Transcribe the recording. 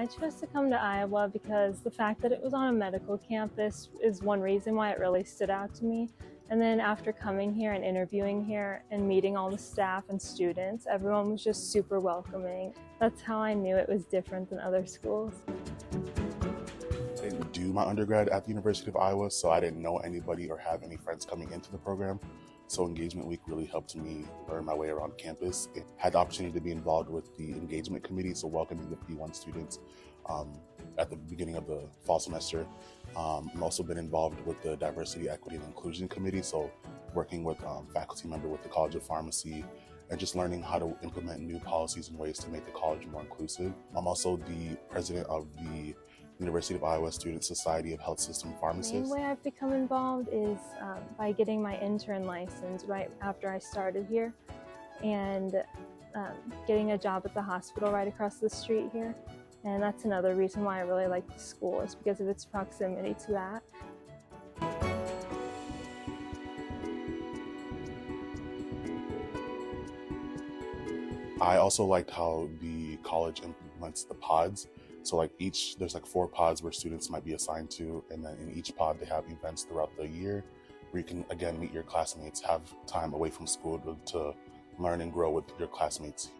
I chose to come to Iowa because the fact that it was on a medical campus is one reason why it really stood out to me. And then after coming here and interviewing here and meeting all the staff and students, everyone was just super welcoming. That's how I knew it was different than other schools. I didn't do my undergrad at the University of Iowa, so I didn't know anybody or have any friends coming into the program. So Engagement Week really helped me learn my way around campus. I had the opportunity to be involved with the engagement committee, so welcoming the P1 students at the beginning of the fall semester. I've also been involved with the Diversity, Equity, and Inclusion Committee, so working with faculty member with the College of Pharmacy and just learning how to implement new policies and ways to make the college more inclusive. I'm also the president of the University of Iowa Student Society of Health System Pharmacists. The main way I've become involved is by getting my intern license right after I started here and getting a job at the hospital right across the street here. And that's another reason why I really like the school, is because of its proximity to that. I also liked how the college implements the pods. So there's 4 pods where students might be assigned to, and then in each pod they have events throughout the year where you can again meet your classmates, have time away from school to learn and grow with your classmates.